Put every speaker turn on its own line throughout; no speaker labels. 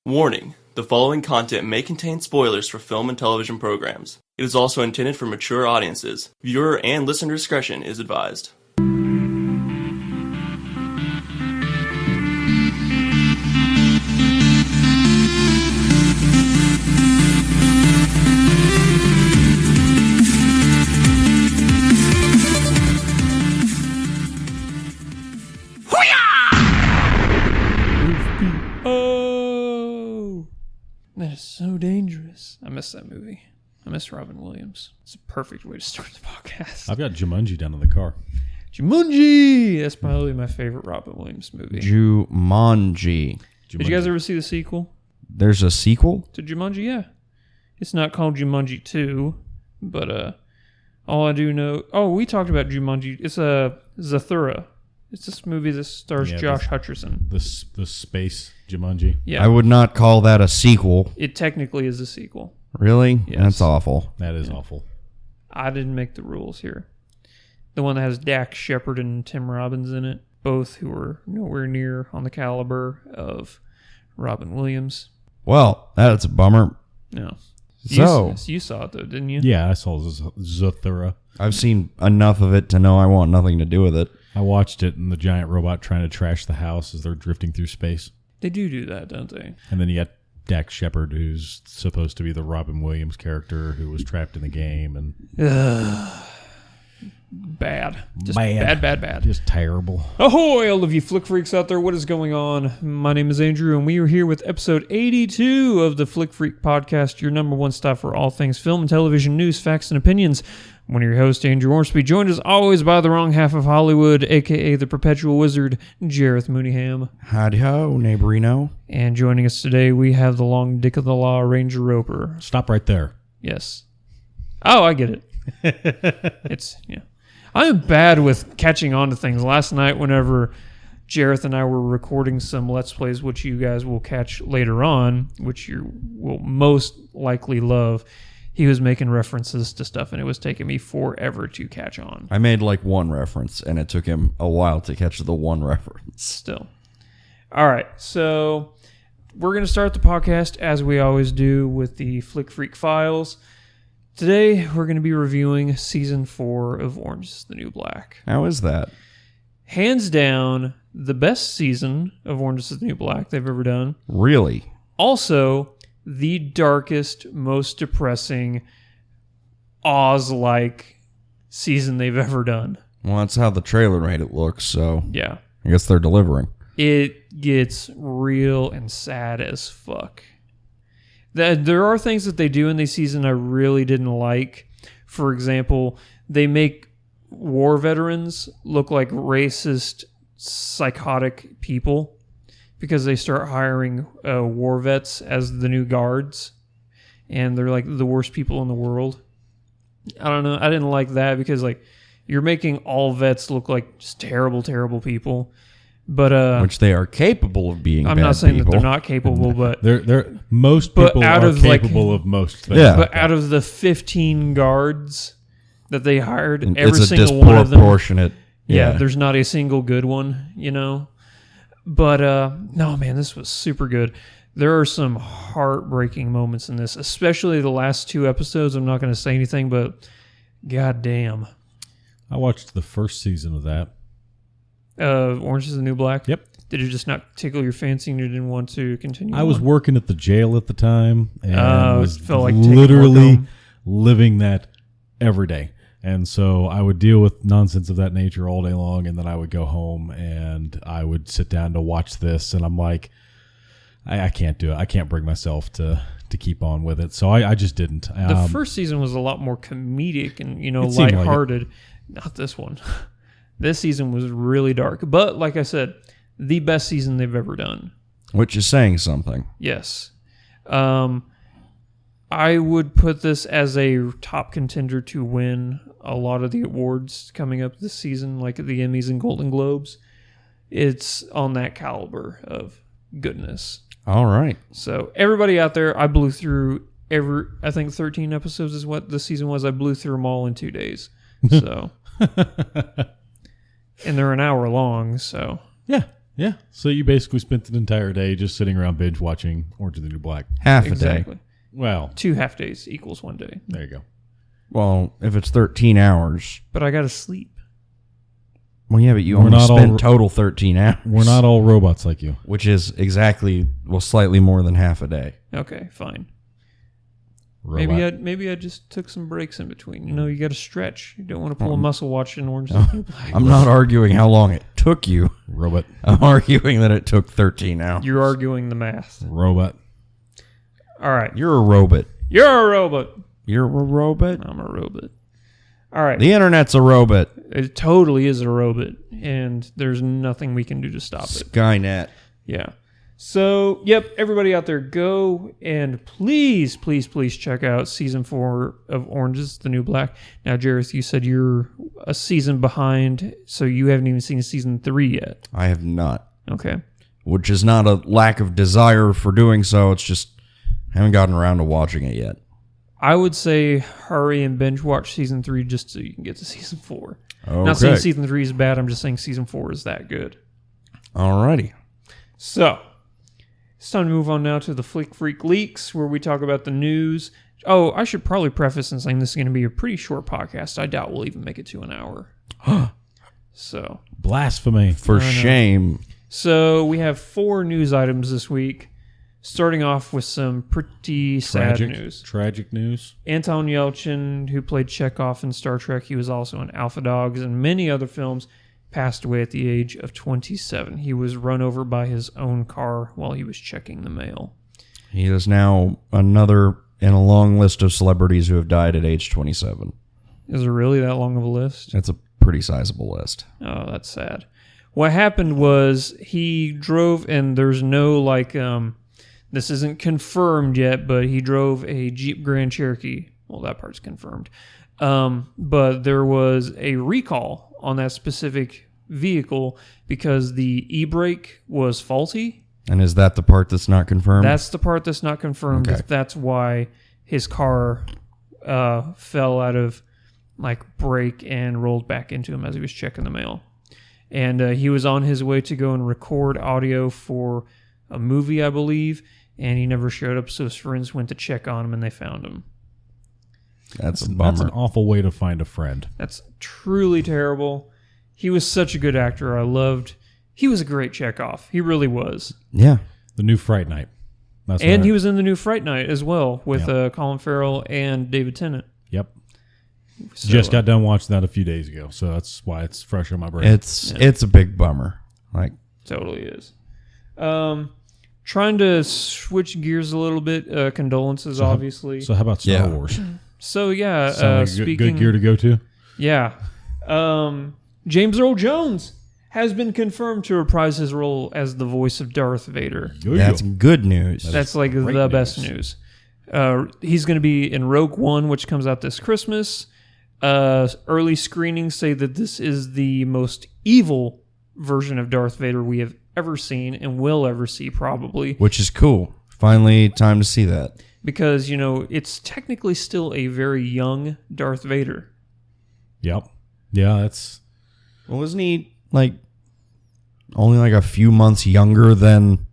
Warning: the following content may contain spoilers for film and television programs. It is also intended for mature audiences. Viewer and listener discretion is advised.
That is so dangerous. I miss that movie. I miss Robin Williams. It's a perfect way to start the podcast.
I've got Jumanji down in the car.
Jumanji! That's probably my favorite Robin Williams movie.
Jumanji.
Did you guys ever see the sequel
There's a sequel?
to Jumanji? Yeah. It's not called Jumanji 2, but all I do know... Oh, we talked about Jumanji. It's Zathura. It's this movie that stars Josh Hutcherson.
The space Jumanji.
Yeah.
I would not call that a sequel.
It technically is a sequel.
Really?
Yes.
That's awful.
That is awful.
I didn't make the rules here. The one that has Dax Shepard and Tim Robbins in it, both who are nowhere near on the caliber of Robin Williams.
Well, that's a bummer.
No.
So,
You saw it, though, didn't you?
Yeah, I saw Zathura.
I've seen enough of it to know I want nothing to do with it.
I watched it and the giant robot trying to trash the house as they're drifting through space.
They do that, don't they?
And then you got Dax Shepard, who's supposed to be the Robin Williams character who was trapped in the game. And
Bad. Just bad.
Just terrible.
Ahoy, all of you flick freaks out there. What is going on? My name is Andrew, and we are here with episode 82 of the Flick Freak Podcast, your number one stop for all things film and television news, facts, and opinions. I'm one of your hosts, Andrew Ormsby, joined as always by the wrong half of Hollywood, a.k.a. the perpetual wizard, Jareth Mooneyham.
Howdy-ho, neighborino.
And joining us today, we have the long dick of the law, Ranger Roper.
Stop right there.
Yes. Oh, I get it. Yeah. I am bad with catching on to things. Last night, whenever Jareth and I were recording some Let's Plays, which you guys will catch later on, which you will most likely love, he was making references to stuff, and it was taking me forever to catch on.
I made like one reference, and it took him a while to catch the one reference.
Still. All right, so we're going to start the podcast, as we always do, with the Flick Freak Files. Today, we're going to be reviewing Season 4 of Orange is the New Black.
How is that?
Hands down, the best season of Orange is the New Black they've ever done.
Really?
Also, the darkest, most depressing, Oz-like season they've ever done.
Well, that's how the trailer made it look, so
Yeah.
I guess they're delivering.
It gets real and sad as fuck. There are things that they do in this season I really didn't like. For example, they make war veterans look like racist, psychotic people because they start hiring war vets as the new guards, and they're like the worst people in the world. I don't know. I didn't like that because like you're making all vets look like just terrible, terrible people. But
which they are capable of being.
I'm
bad
not saying
people.
that they're not capable, but
most people are capable of most things.
Yeah.
But out of the 15 guards that they hired,
It's
every
a
single one of them,
disproportionate.
yeah, there's not a single good one, you know. But no, man, this was super good. There are some heartbreaking moments in this, especially the last two episodes. I'm not going to say anything, but goddamn.
I watched the first season of that.
Orange is the New Black?
Yep.
Did it just not tickle your fancy and you didn't want to continue?
I was working at the jail at the time and was
felt like taking
literally
work home.
living that every day. And so I would deal with nonsense of that nature all day long, and then I would go home and I would sit down to watch this, and I'm like, I can't do it. I can't bring myself to keep on with it. So I just didn't.
The first season was a lot more comedic and,
It seemed
lighthearted. Not this one. This season was really dark. But like I said, the best season they've ever done.
Which is saying something.
Yes. I would put this as a top contender to win a lot of the awards coming up this season, like the Emmys and Golden Globes. It's on that caliber of goodness.
All right.
So everybody out there, I blew through I think 13 episodes is what the season was. I blew through them all in 2 days. So, and they're an hour long. So
yeah, Yeah. So you basically spent an entire day just sitting around binge watching Orange is the New Black.
Half a day.
Exactly.
Well,
2 half days equals 1 day.
there you go.
Well, if it's 13 hours.
But I got to sleep.
Well, yeah, but you
We're
only
not all-
spent total 13 hours.
We're not all robots like you.
Which is exactly, slightly more than half a day.
Okay, fine.
Robot.
Maybe I just took some breaks in between. You know, you got to stretch. You don't want to pull a muscle watching Orange is the New Black.
I'm not arguing how long it took you.
Robot.
I'm arguing that it took 13 hours.
You're arguing the math.
Robot.
All right.
You're a robot.
You're a robot.
You're a robot?
I'm a robot. All right.
The internet's a robot.
It totally is a robot, and there's nothing we can do to stop it.
Skynet.
Yeah. So, yep, everybody out there, go and please check out season 4 of Orange is the New Black. Now, Jareth, you said you're a season behind, so you haven't even seen season 3 yet.
I have not.
Okay.
Which is not a lack of desire for doing so. It's just I haven't gotten around to watching it yet.
I would say hurry and binge watch season 3 just so you can get to season 4.
Okay.
Not saying season 3 is bad, I'm just saying season 4 is that good.
Alrighty.
So, it's time to move on now to the Flick Freak Leaks, where we talk about the news. Oh, I should probably preface in saying this is going to be a pretty short podcast. I doubt we'll even make it to an hour. So,
Blasphemy.
For shame.
So we have 4 news items this week, starting off with some pretty sad news.
Tragic news.
Anton Yelchin, who played Chekhov in Star Trek, he was also in Alpha Dogs and many other films, passed away at the age of 27. He was run over by his own car while he was checking the mail.
He is now another in a long list of celebrities who have died at age 27.
Is it really that long of a list?
That's a pretty sizable list.
Oh, that's sad. What happened was he drove, and there's no, this isn't confirmed yet, but he drove a Jeep Grand Cherokee. Well, that part's confirmed. But there was a recall on that specific vehicle because the e-brake was faulty.
And is that the part that's not confirmed?
That's the part that's not confirmed.
Okay.
That's why his car fell out of brake and rolled back into him as he was checking the mail. And he was on his way to go and record audio for a movie, I believe, and he never showed up, so his friends went to check on him and they found him.
That's a bummer.
That's an awful way to find a friend.
That's truly terrible. He was such a good actor. He was a great Chekhov. He really was.
Yeah.
The new Fright Night.
And he was in the new Fright Night as well with
Yep.
Colin Farrell and David Tennant.
Yep.
So,
Just got done watching that a few days ago, so that's why it's fresh on my brain.
It's a big bummer.
Totally is. Trying to switch gears a little bit. Condolences, obviously.
So how about Star Wars?
So yeah,
Sound like
speaking
good gear to go to?
Yeah. James Earl Jones has been confirmed to reprise his role as the voice of Darth Vader.
That's good news.
That's the best news. He's going to be in Rogue One, which comes out this Christmas. Early screenings say that this is the most evil version of Darth Vader we have ever seen and will ever see, probably.
Which is cool. Finally, time to see that.
Because, it's technically still a very young Darth Vader.
Yep. Yeah, that's...
Well, isn't he, only a few months younger than...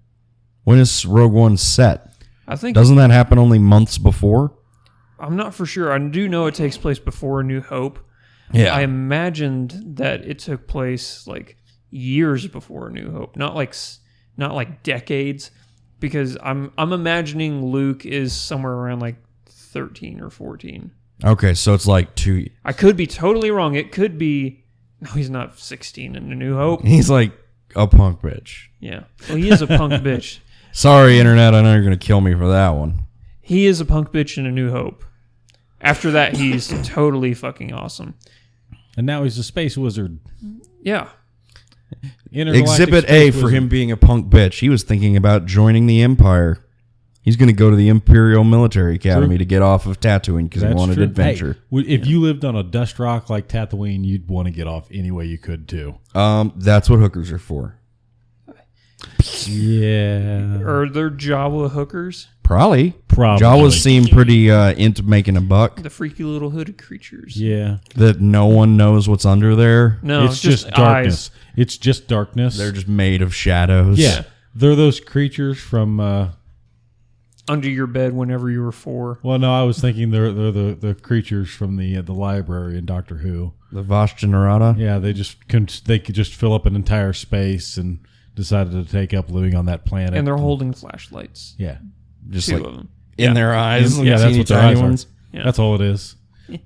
When is Rogue One set?
I think...
Doesn't that happen only months before?
I'm not for sure. I do know it takes place before A New Hope.
Yeah.
I imagined that it took place, years before A New Hope. Not like decades. Because I'm imagining Luke is somewhere around 13 or 14.
Okay, so it's 2...
I could be totally wrong. It could be... No, he's not 16 in A New Hope.
He's a punk bitch.
Yeah. Well, he is a punk bitch.
Sorry, Internet. I know you're going to kill me for that one.
He is a punk bitch in A New Hope. After that, he's totally fucking awesome.
And now he's a space wizard.
Yeah.
Exhibit A for him being a punk bitch. He was thinking about joining the Empire. He's going to go to the Imperial Military Academy to get off of Tatooine because he wanted adventure.
Hey, if you lived on a dust rock like Tatooine, you'd want to get off any way you could, too.
That's what hookers are for.
Yeah.
Are there Jawa hookers?
Probably.
Probably.
Jawas seem pretty into making a buck.
The freaky little hooded creatures.
Yeah.
That no one knows what's under there.
No,
It's just darkness.
eyes.
It's just darkness.
They're just made of shadows.
Yeah. They're those creatures from...
under your bed whenever you were 4.
Well, no, I was thinking they're the creatures from the library in Doctor Who.
The Vashta-Narada?
Yeah, they could just fill up an entire space and decided to take up living on that planet.
And they're holding flashlights.
Yeah.
Just
2
like
of them.
in their eyes.
Yeah, that's what their eyes are.
Yeah.
That's all it is.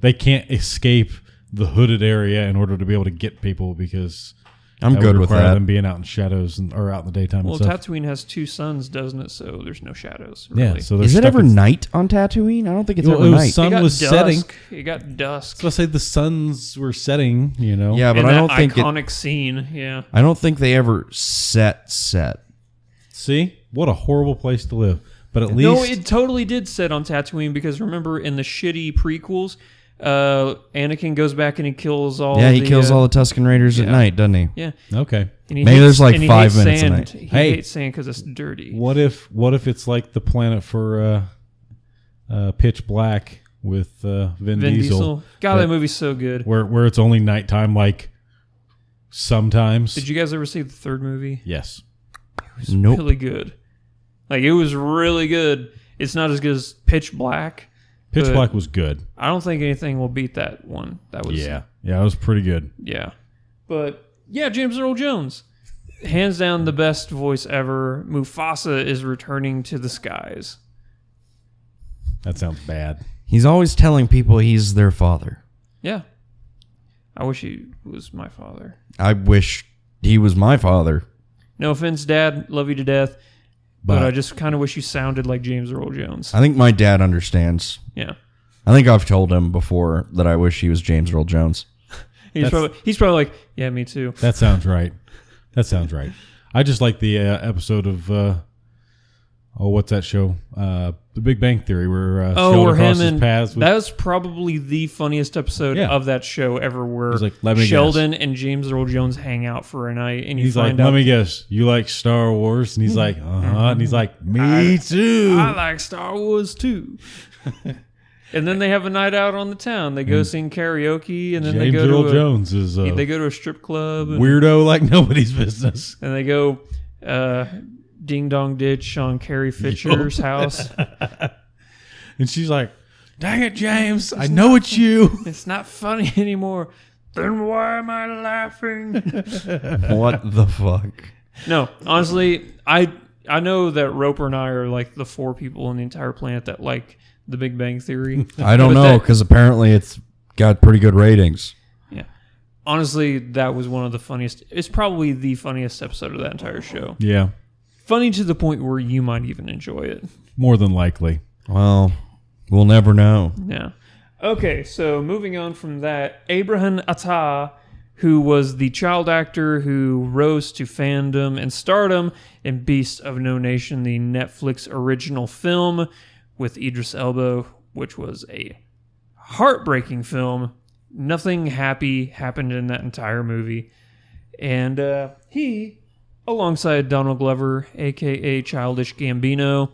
They can't escape the hooded area in order to be able to get people because
I'm good with that.
Them being out in shadows or out in the daytime.
Well,
and stuff.
Tatooine has 2 suns, doesn't it? So there's no shadows. Really.
Yeah. So
is it ever night on Tatooine? I don't think it's ever
the
night.
sun was setting.
It got dusk.
So let's say the suns were setting.
Yeah, but
and
I don't
that
think
iconic scene. Yeah.
I don't think they ever set.
See, what a horrible place to live. But at least
No, it totally did set on Tatooine because remember in the shitty prequels, Anakin goes back and he kills all.
Yeah, he kills all the Tusken Raiders at night, doesn't he?
Yeah.
Okay.
And he
Maybe there's like
and he
5
hates
minutes a
sand.
night.
He
Hey.
hates sand because it's dirty.
What if it's like the planet for Pitch Black with Vin Diesel?
God, that movie's so good.
Where it's only nighttime, like sometimes.
Did you guys ever see the 3rd movie?
Yes.
Nope.
Really good. Like it was really good. It's not as good as Pitch Black.
Pitch
but
Black was good.
I don't think anything will beat that one. That was
Yeah, it was pretty good.
Yeah. But yeah, James Earl Jones. Hands down the best voice ever. Mufasa is returning to the skies.
That sounds bad.
He's always telling people he's their father.
Yeah. I wish he was my father.
I wish he was my father.
No offense, Dad. Love you to death. But I just kind of wish you sounded like James Earl Jones.
I think my dad understands.
Yeah.
I think I've told him before that I wish he was James Earl Jones.
He's probably like, yeah, me too.
That sounds right. I just like the episode of what's that show? The Big Bang Theory, where Sheldon crosses paths with...
That was probably the funniest episode of that show ever, where
like, let me
Sheldon
guess.
and James Earl Jones hang out for a night, and
he's like, let me guess, you like Star Wars? And he's like, and he's like, me too.
I like Star Wars too. And then they have a night out on the town. They go sing karaoke, and then
James
they go
Earl
to
Jones is
they go to a strip club, and,
weirdo like nobody's business.
and they go ding dong ditch on Carrie Fisher's house.
And she's like, dang it, James, I know it's you.
It's not funny anymore. Then why am I laughing?
What the fuck?
No, honestly, I know that Roper and I are like the 4 people on the entire planet that like The Big Bang Theory.
I don't know, because apparently it's got pretty good ratings.
Yeah. Honestly, that was one of the funniest. It's probably the funniest episode of that entire show.
Yeah.
Funny to the point where you might even enjoy it.
More than likely.
Well, we'll never know.
Yeah. Okay, so moving on from that, Abraham Attah, who was the child actor who rose to fandom and stardom in Beast of No Nation, the Netflix original film with Idris Elba, which was a heartbreaking film. Nothing happy happened in that entire movie. And he, alongside Donald Glover, a.k.a. Childish Gambino,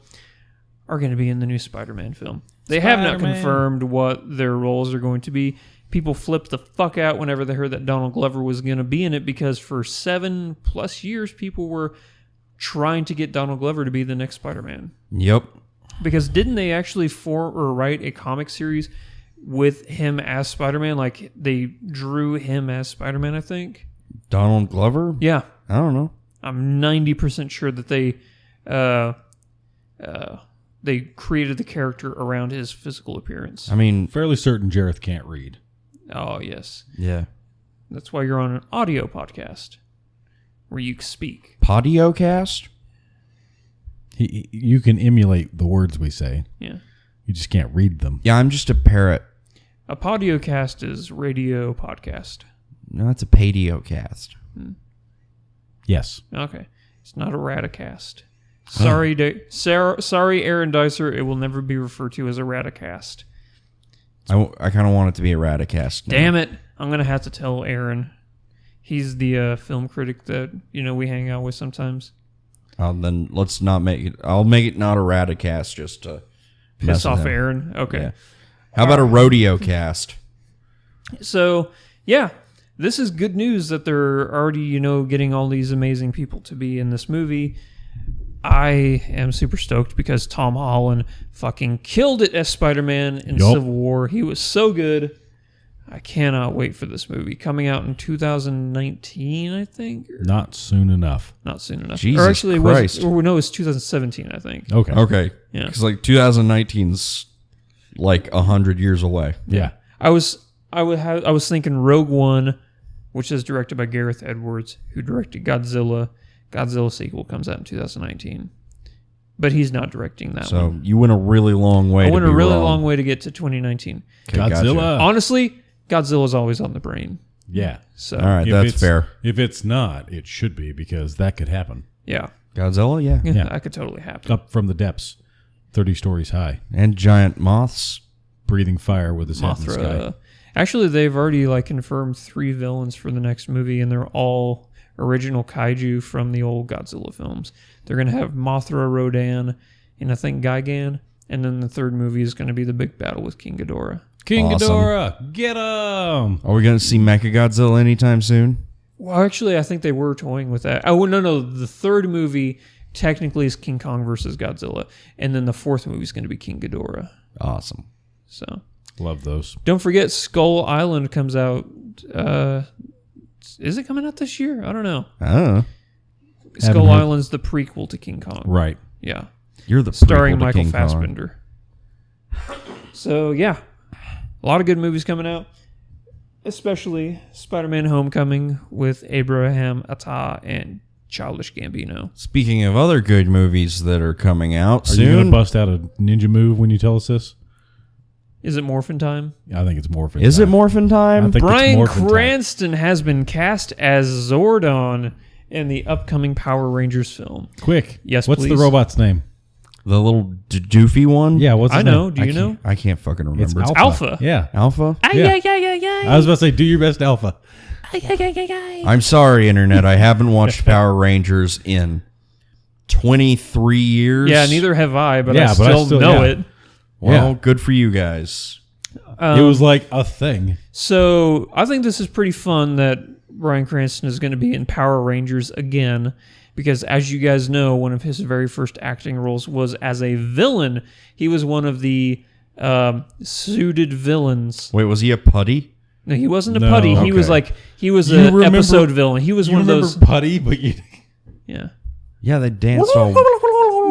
are going to be in the new Spider-Man film. They have not confirmed what their roles are going to be. People flipped the fuck out whenever they heard that Donald Glover was going to be in it because for 7+ years, people were trying to get Donald Glover to be the next Spider-Man.
Yep.
Because didn't they actually form or write a comic series with him as Spider-Man? Like, they drew him as Spider-Man, I think.
Donald Glover?
Yeah.
I don't know.
I'm 90% sure that they created the character around his physical appearance.
I mean,
fairly certain Jareth can't read.
Oh, yes.
Yeah.
That's why you're on an audio podcast where you speak.
Podiocast?
You can emulate the words we say.
Yeah.
You just can't read them.
Yeah, I'm just a parrot.
A podiocast is radio podcast.
No, it's a padiocast.
Yes.
Okay. It's not a radicast. Sorry, Aaron Dicer. It will never be referred to as a radicast.
I kind of want it to be a radicast.
Damn it. I'm going to have to tell Aaron. He's the film critic that, we hang out with sometimes.
Then let's not make it. I'll make it not a radicast just to
piss off Aaron. Okay.
Yeah. How about a rodeo cast?
So, yeah. this is good news that they're already, getting all these amazing people to be in this movie. I am super stoked because Tom Holland fucking killed it as Spider-Man in Civil War. He was so good. I cannot wait for this movie. Coming out in 2019, I think.
Not soon enough.
Not soon enough.
Jesus
or actually,
Christ.
It's 2017, I think.
Okay.
Yeah.
Because 2019's 100 years away.
Yeah.
I was thinking Rogue One, which is directed by Gareth Edwards, who directed Godzilla. Godzilla sequel comes out in 2019. But he's not directing that
So
one.
you went a really long way.
I went a really long way to get to 2019.
Okay,
Godzilla.
Gotcha.
Honestly, Godzilla's always on the brain.
Yeah.
So
All right, that's fair.
If it's not, it should be, because that could happen.
yeah.
Godzilla, yeah.
Yeah,
Yeah.
that could totally happen.
Up from the depths, 30 stories high,
And giant moths.
breathing fire with his head in the sky.
Mothra. Actually, they've already confirmed 3 villains for the next movie, and they're all original kaiju from the old Godzilla films. They're going to have Mothra, Rodan, and I think Gigan, and then the third movie is going to be the big battle with King Ghidorah.
King
Awesome.
Ghidorah, get him!
Are we going to see Mechagodzilla anytime soon?
Well, actually, I think they were toying with that. Oh, no. The third movie technically is King Kong versus Godzilla, and then the fourth movie is going to be King Ghidorah.
Awesome.
So
Love those.
don't forget, Skull Island comes out. Is it coming out this year? I don't know.
Oh,
Skull
heard.
Island's the prequel to King Kong.
Right.
Yeah.
you're the
Starring
prequel to
Michael
King Kong.
Fassbender. So, yeah. A lot of good movies coming out. Especially Spider-Man Homecoming with Abraham Attah and Childish Gambino.
Speaking of other good movies that are coming out
Are you going
soon,
to bust out a ninja move when you tell us this?
Is it Morphin Time?
I think it's Morphin.
is it
time.
Morphin
I
Time?
think it's
Bryan
Morphin time.
Cranston has been cast as Zordon in the upcoming Power Rangers film.
Quick.
Yes,
What's
please.
the robot's name?
The little doofy one?
Yeah, what's his
I know.
name?
Do you know?
I can't fucking remember.
It's
It's
Alpha.
Yeah.
Alpha?
Yeah. I was about to say, do your best, Alpha.
I'm sorry, Internet. I haven't watched Power Rangers in 23 years.
Yeah, neither have I, but
Yeah,
I
but I
still
still-
know
yeah.
it.
Well,
Yeah.
good for you guys.
It was like a thing.
So I think this is pretty fun that Bryan Cranston is going to be in Power Rangers again, because as you guys know, one of his very first acting roles was as a villain. He was one of the suited villains.
Wait, was he a putty?
No, he wasn't a
No.
putty. He was
Okay.
an
remember-
episode villain. He was
You
one of
remember
those.
Putty, but you
Yeah.
Yeah, they danced all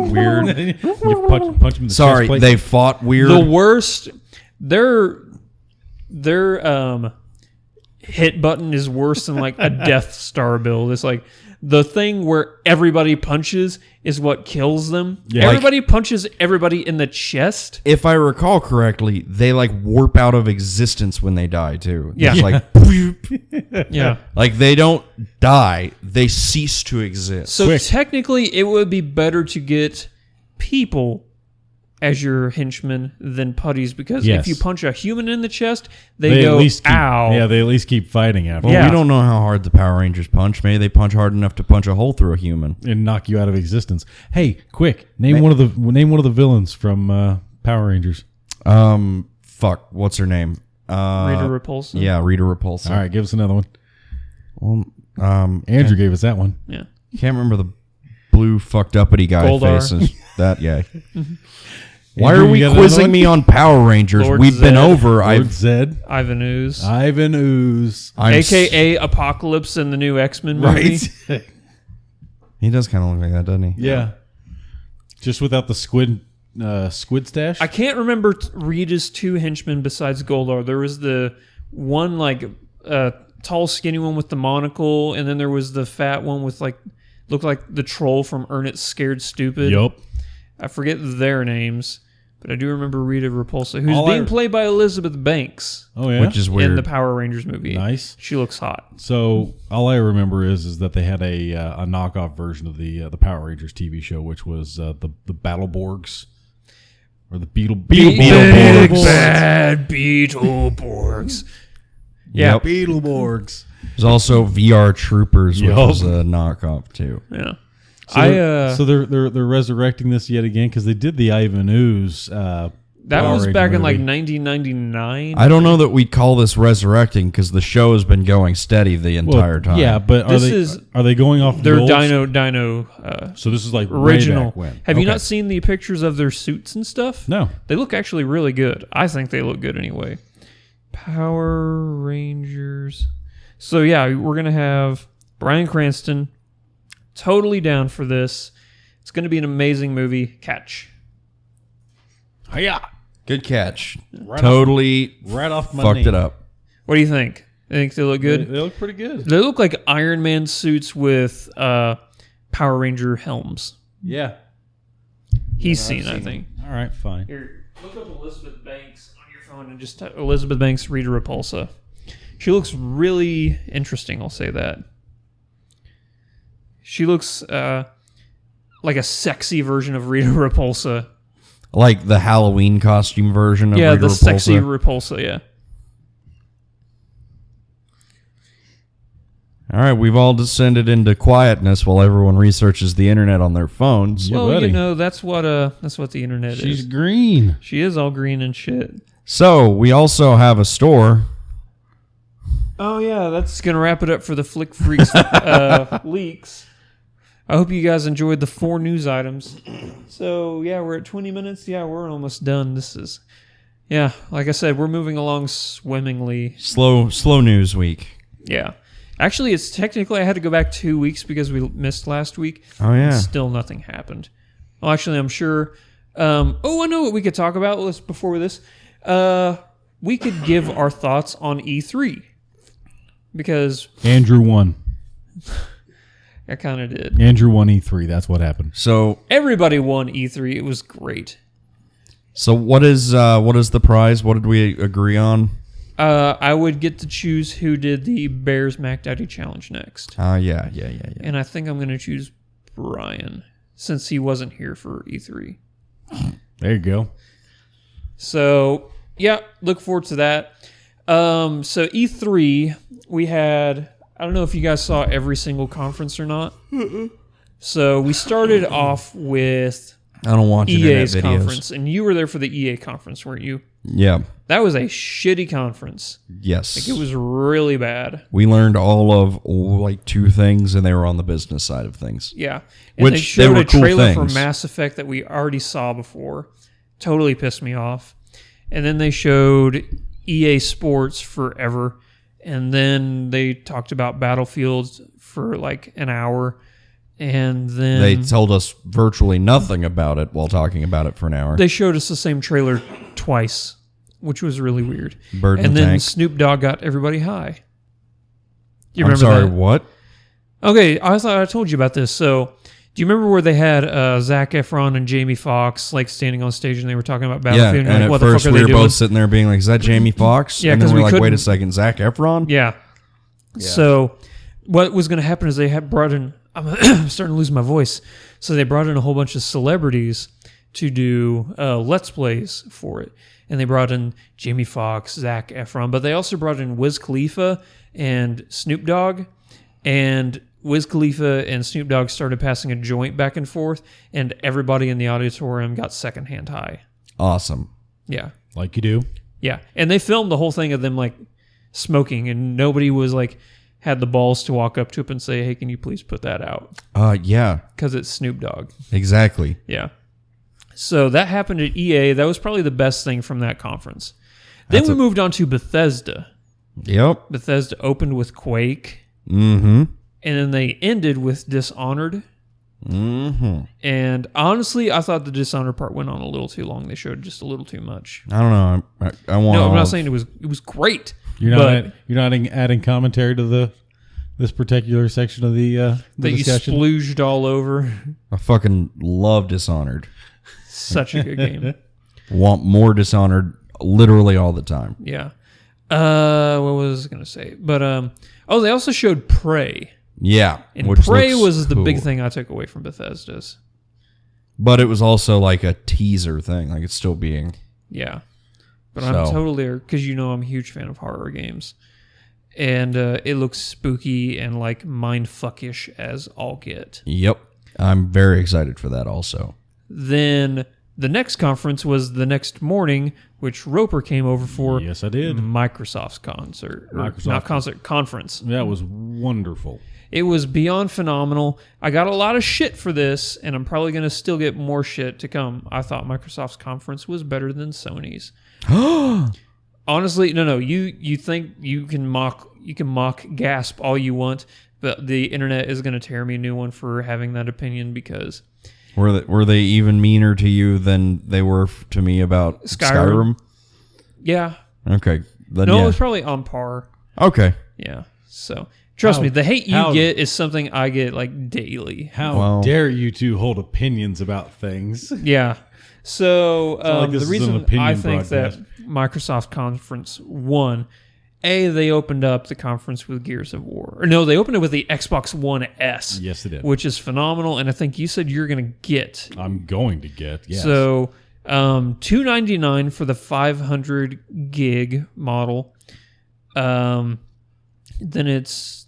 weird.
you punch him in the chest
Sorry,
plate.
they fought weird.
The worst. Their hit button is worse than a Death Star build. It's like the thing where everybody punches is what kills them.
Yeah.
Everybody punches everybody in the chest.
If I recall correctly, they warp out of existence when they die too.
Yeah.
It's
Yeah.
they don't die; they cease to exist.
So
Quick.
technically, it would be better to get people as your henchmen than putties, because
Yes.
if you punch a human in the chest, they
They
go,
at least keep,
ow.
Yeah, they at least keep fighting after
Well,
Yeah.
we don't know how hard the Power Rangers punch. Maybe they punch hard enough to punch a hole through a human.
and knock you out of existence. Hey, quick! Name one of the villains from Power Rangers.
Fuck, what's her name?
Rita Repulsa.
Yeah, Rita Repulsa.
All right, give us another one.
Well,
Andrew gave us that one.
Yeah.
can't remember the blue fucked uppity guy
Goldar.
faces. That guy. Why
Andrew,
are we
you got another
quizzing
one?
me on Power Rangers?
Lord
We've been
Zed.
over.
Lord Zed,
Ivan Ooze.
Ivan Ooze.
AKA Apocalypse in the new X-Men movie.
Right. He does kind of look like that, doesn't he?
Yeah, just without the squid stash.
I can't remember Rita's two henchmen besides Goldar. There was the one tall, skinny one with the monocle, and then there was the fat one with looked like the troll from Ernest Scared Stupid.
Yup.
I forget their names, but I do remember Rita Repulsa, who's
All
being played by Elizabeth Banks
Oh yeah.
Which is weird.
in the Power Rangers movie.
Nice.
She looks hot.
So all I remember is that they had a knockoff version of the Power Rangers TV show, which was the Battleborgs or the
Big
Beetleborgs.
bad Beetleborgs. Yeah.
Yep.
Beetleborgs.
There's also VR Troopers, which
Yup.
was a knockoff too.
Yeah.
So they're resurrecting this yet again because they did the Ivan Ooze
That
Power
was
Ranger
back in
movie.
like 1999.
I don't know that we'd call this resurrecting because the show has been going steady the entire time.
Yeah, but are they going off
their
the old
Dino
So this is like
original.
way back when.
Have you
Okay.
not seen the pictures of their suits and stuff?
No.
They look actually really good. I think they look good anyway. Power Rangers. So yeah, we're going to have Bryan Cranston. Totally down for this. It's going to be an amazing movie. Catch.
Hiya.
Good catch.
Right
Totally
Right off my
fucked
knee.
it up.
What do you think? I think they look good.
They look pretty good.
They look like Iron Man suits with Power Ranger helms.
Yeah.
He's seen, I think.
All right, fine.
Here, look up Elizabeth Banks on your phone and just type Elizabeth Banks Rita Repulsa. She looks really interesting, I'll say that. She looks like a sexy version of Rita Repulsa.
Like the Halloween costume version of Rita
the
Repulsa.
sexy Repulsa, yeah.
All right, we've all descended into quietness while everyone researches the internet on their phones.
Yeah,
well,
buddy.
you know, that's what the internet
She's
is.
green.
She is all green and shit.
So we also have a store.
Oh yeah, that's gonna wrap it up for the Flick Freaks leaks. I hope you guys enjoyed the 4 news items. So yeah, we're at 20 minutes. Yeah, we're almost done. This is, yeah, like I said, we're moving along swimmingly.
Slow news week.
Yeah, actually, it's technically I had to go back 2 weeks because we missed last week.
Oh yeah.
And still nothing happened. Well, actually, I'm sure. I know what we could talk about. Before this, we could give our thoughts on E3 because
Andrew won.
I kind of did.
Andrew won E3. That's what happened.
So
Everybody won E3. It was great.
what is the prize? What did we agree on?
I would get to choose who did the Bears Mac Daddy Challenge next.
Yeah.
And I think I'm going to choose Bryan since he wasn't here for E3.
There you go.
So, yeah, look forward to that. So E3, we had, I don't know if you guys saw every single conference or not. So we started off with
I don't watch
EA's
internet videos.
conference, and you were there for the EA conference, weren't you?
Yeah.
That was a shitty conference.
Yes.
It was really bad.
We learned all of like 2 things, and they were on the business side of things.
Yeah. And
Which
they
they
showed
were
a
cool
trailer
things.
for Mass Effect that we already saw before. Totally pissed me off. And then they showed EA Sports forever. And then they talked about Battlefield for like an hour. And then
They told us virtually nothing about it while talking about it for an hour.
they showed us the same trailer twice, which was really weird.
Bird in
and
the
then
tank.
Snoop Dogg got everybody high. You
I'm
remember
sorry,
that?
what?
Okay, I thought I told you about this. So, do you remember where they had Zac Efron and Jamie Foxx like standing on stage and they were talking about
Yeah,
Battlefield?
and
like, what
at
the
first
fuck are
we
they
were
doing?
both sitting there being like, is that Jamie Foxx?
Yeah,
and
'cause
then
we
we're like, wait a
couldn't-
second, Zac Efron?
Yeah. So, what was going to happen is they had brought in. I'm starting to lose my voice. So they brought in a whole bunch of celebrities to do Let's Plays for it, and they brought in Jamie Foxx, Zac Efron, but they also brought in Wiz Khalifa and Snoop Dogg, and Wiz Khalifa and Snoop Dogg started passing a joint back and forth, and everybody in the auditorium got secondhand high.
Awesome.
Yeah.
Like you do.
Yeah. And they filmed the whole thing of them like smoking, and nobody was like had the balls to walk up to him and say, hey, can you please put that out?
Yeah,
Because it's Snoop Dogg.
exactly.
Yeah. So that happened at EA. That was probably the best thing from that conference. Then we moved on to Bethesda.
Yep.
Bethesda opened with Quake,
Mm-hmm.
and then they ended with Dishonored.
Mm-hmm.
And honestly, I thought the Dishonored part went on a little too long. They showed just a little too much.
I don't know. I want.
No, I'm
all
not
of-
saying it was great.
You're
but
not adding commentary to this particular section of the
that
discussion.
you splooged all over.
I fucking love Dishonored.
Such a good game.
Want more Dishonored literally all the time.
Yeah. What was I going to say? But, they also showed Prey.
Yeah.
And
which
Prey
looks
was the big
cool.
thing I took away from Bethesda's.
But it was also like a teaser thing. Like it's still being.
Yeah. But I'm
So.
totally, because you know I'm a huge fan of horror games. And it looks spooky and like mindfuckish as all get.
Yep. I'm very excited for that also.
Then The next conference was the next morning, which Roper came over for.
Yes, I did.
Microsoft's conference.
That was wonderful.
It was beyond phenomenal. I got a lot of shit for this, and I'm probably going to still get more shit to come. I thought Microsoft's conference was better than Sony's. Honestly, no. You think you can mock gasp all you want, but the internet is going to tear me a new one for having that opinion because
were they even meaner to you than they were to me about Skyrim?
Yeah.
Okay. Then
no, it was probably on par.
Okay.
Yeah. So trust me, the hate you get is something I get like daily.
How dare you two hold opinions about things?
Yeah. So the reason I think
broadcast.
that Microsoft conference won, they opened up the conference with Gears of War. Or no, they opened it with the Xbox One S.
Yes, they did.
Which is phenomenal, and I think you said you're going to get.
I'm going to get, yes.
So $299 for the 500 gig model. Then it's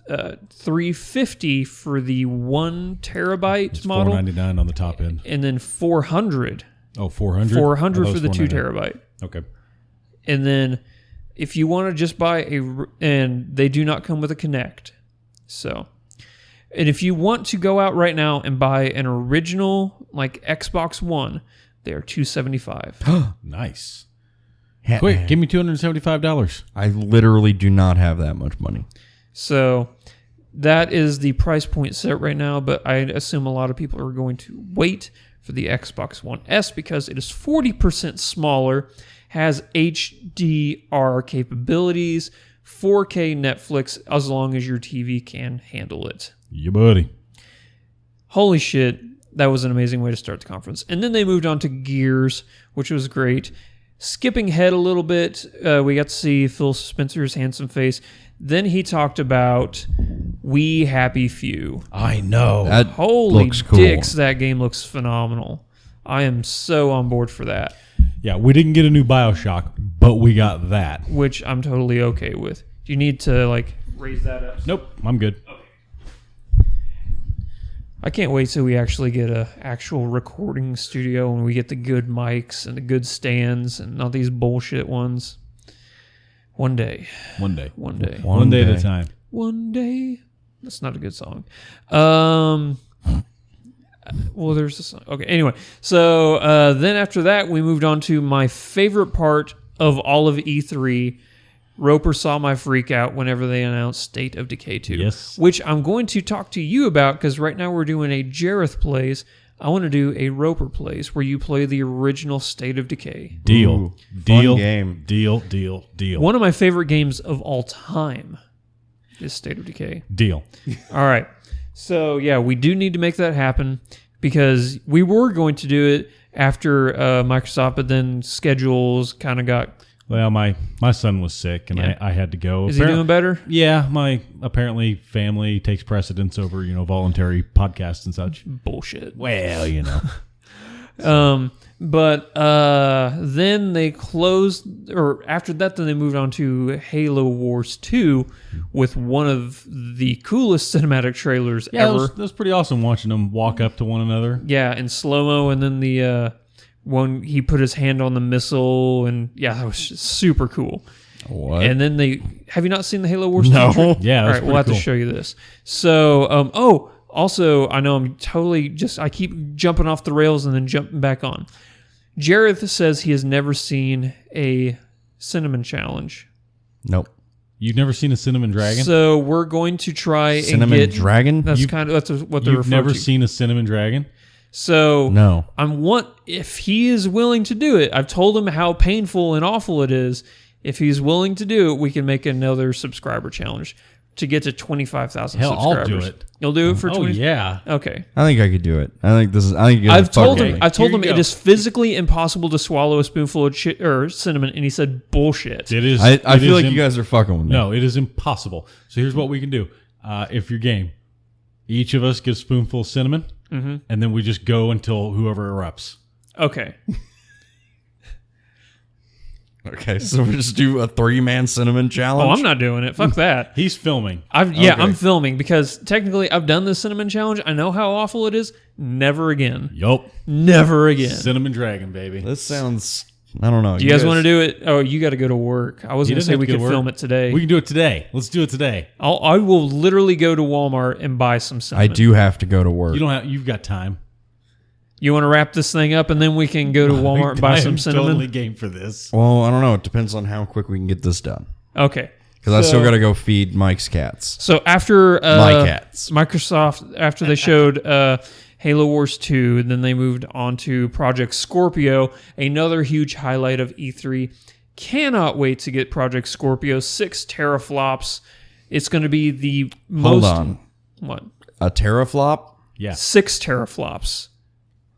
$350 for the 1 terabyte
it's
model.
$499 on the top end.
And then $400.
Oh, $400?
$400 for the 2 terabyte.
Okay.
And then if you want to just buy and they do not come with a Kinect. So, and if you want to go out right now and buy an original like Xbox One, they are $275.
Nice. Quick, give me $275.
I literally do not have that much money.
So that is the price point set right now, but I assume a lot of people are going to wait for the Xbox One S because it is 40% smaller, has HDR capabilities, 4K Netflix, as long as your TV can handle it.
Yeah, buddy.
Holy shit, that was an amazing way to start the conference. And then they moved on to Gears, which was great. Skipping ahead a little bit, we got to see Phil Spencer's handsome face. Then he talked about We Happy Few.
I know.
That
Holy
looks cool.
dicks, that game looks phenomenal. I am so on board for that.
Yeah, we didn't get a new Bioshock, but we got that.
Which I'm totally okay with. Do you need to, like, raise that up?
Nope, I'm good.
Okay. I can't wait till we actually get a actual recording studio and we get the good mics and the good stands and not these bullshit ones. One day.
One day.
One day.
One day at a time.
One day. That's not a good song. Well, there's a song. Okay, anyway. So then after that, we moved on to my favorite part of all of E3. Roper saw my freak out whenever they announced State of Decay 2.
Yes.
Which I'm going to talk to you about because right now we're doing a Jareth Plays. I want to do a Roper Plays where you play the original State of Decay.
Deal.
Ooh,
Deal.
fun game.
Deal.
One of my favorite games of all time is State of Decay.
Deal.
All right. So, yeah, we do need to make that happen because we were going to do it after Microsoft, but then schedules kind of got...
Well, my son was sick, and I had to go.
Is he doing better?
Yeah, my apparently family takes precedence over voluntary podcasts and such.
Bullshit.
Well,
But then they closed, or after that, then they moved on to Halo Wars 2 with one of the coolest cinematic trailers ever.
That was pretty awesome watching them walk up to one another.
Yeah, in slow-mo, and then the when he put his hand on the missile, and yeah, that was just super cool.
What?
And then have you not seen the Halo Wars 2?
No.
Yeah,
all right, we'll have to show you this. So, also, I know I'm totally I keep jumping off the rails and then jumping back on. Jareth says he has never seen a cinnamon challenge.
Nope.
You've never seen a cinnamon dragon?
So we're going to try
Cinnamon dragon?
That's what they're referring to.
You've never seen a cinnamon dragon?
So
no.
If he is willing to do it, I've told him how painful and awful it is. If he's willing to do it, we can make another subscriber challenge to get to 25,000 subscribers.
Hell, I'll do it.
You'll do it for 20?
Oh, yeah.
Okay.
I think I could do it.
I've told him
Here you
it is physically impossible to swallow a spoonful of cinnamon, and he said bullshit.
It is.
I feel like you guys are fucking with me.
No, it is impossible. So here's what we can do. If you're game, each of us gets a spoonful of cinnamon, and then we just go until whoever erupts.
Okay.
Okay, so we just do a 3-man cinnamon challenge?
Oh, I'm not doing it. Fuck that.
He's filming.
I'm filming because technically I've done the cinnamon challenge. I know how awful it is. Never again.
Yup.
Never again.
Cinnamon Dragon, baby.
This sounds... I don't know.
Do you guys want to do it? Oh, you got to go to work. I was going to say we could film it today.
We can do it today. Let's do it today.
I will literally go to Walmart and buy some cinnamon.
I do have to go to work.
You've got time.
You want to wrap this thing up and then we can go to Walmart and buy some cinnamon?
I'm totally game for this.
Well, I don't know. It depends on how quick we can get this done.
Okay.
Because I still got to go feed Mike's cats.
So after
My cats.
Microsoft, after they showed Halo Wars 2, then they moved on to Project Scorpio, another huge highlight of E3. Cannot wait to get Project Scorpio. 6 teraflops. It's going to be the most...
Hold on.
What?
A teraflop?
Yeah.
6 teraflops.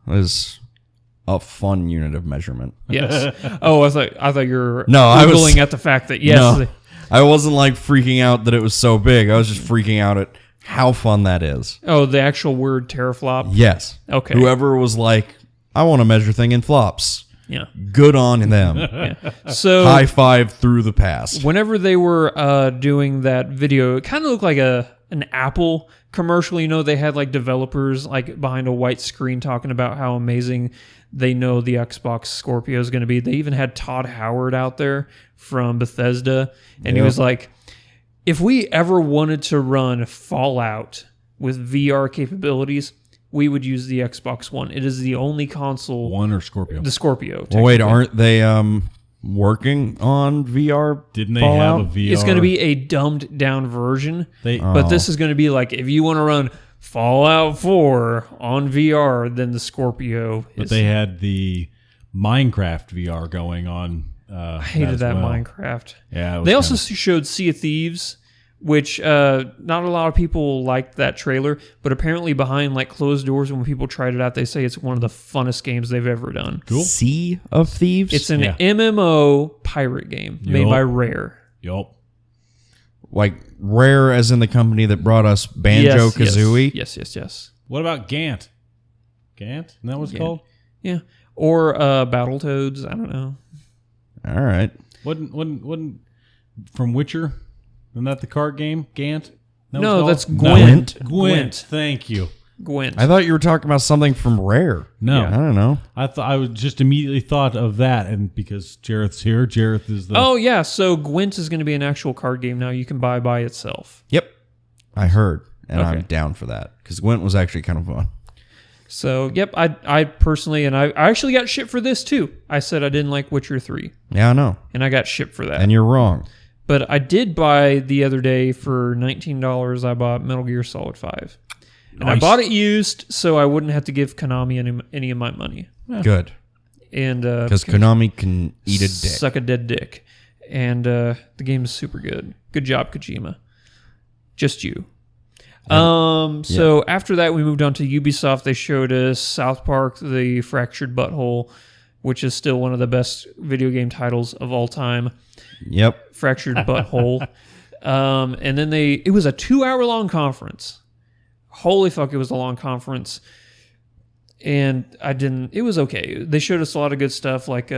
Is a fun unit of measurement.
Yes. Oh, I thought you were
No, I was
Googling at the fact that yes.
No, I wasn't like freaking out that it was so big. I was just freaking out at how fun that is.
Oh, the actual word teraflop.
Yes.
Okay.
Whoever was like, I want to measure thing in flops.
Yeah.
Good on them.
Yeah. So
high five through the past.
Whenever they were doing that video, it kind of looked like an Apple commercial. You know, they had like developers like behind a white screen talking about how amazing they know the Xbox Scorpio is going to be. They even had Todd Howard out there from Bethesda, and he was like, if we ever wanted to run Fallout with VR capabilities, we would use the Xbox One. It is the only console.
One or Scorpio?
The Scorpio.
Well, wait, aren't they working on VR?
Didn't they
Fallout?
have a VR?
It's going to be a dumbed down version.
Oh.
But this is going to be like, if you want to run Fallout 4 on VR, then the Scorpio
But
is...
they had the Minecraft VR going on.
I hated that
well.
Minecraft.
Yeah.
They also showed Sea of Thieves, which not a lot of people liked that trailer, but apparently behind like closed doors when people tried it out, they say it's one of the funnest games they've ever done.
Cool.
Sea of Thieves?
It's an MMO pirate game made by Rare.
Yup.
Like Rare as in the company that brought us Banjo-Kazooie?
Yes.
What about Gant? Gant? Isn't that what it's called?
Yeah. Or Battletoads. I don't know.
All right.
Wasn't from Witcher? Isn't that the card game? Gant?
No, that's Gwent.
Gwent. Thank you.
Gwent.
I thought you were talking about something from Rare.
No.
I don't know.
I was just immediately thought of that, and because Jareth's here, Jareth is the...
Oh, yeah. So Gwent is going to be an actual card game now you can buy by itself.
Yep. I heard, and
Okay.
I'm down for that, because Gwent was actually kind of fun.
So, yep, I personally, and I actually got shit for this too. I said I didn't like Witcher 3,
Yeah, I know.
and I got shit for that.
And you're wrong.
But I did buy the other day for $19, I bought Metal Gear Solid 5. And I
Nice.
bought it used so I wouldn't have to give Konami any of my money.
Good.
And
Because Konami can eat a dick.
Suck a dead dick. And the game is super good. Good job, Kojima. Just you. So after that, we moved on to Ubisoft. They showed us South Park, The Fractured Butthole, which is still one of the best video game titles of all time.
Yep.
Fractured Butthole. And then it was a 2-hour long conference. Holy fuck, it was a long conference. And it was okay. They showed us a lot of good stuff like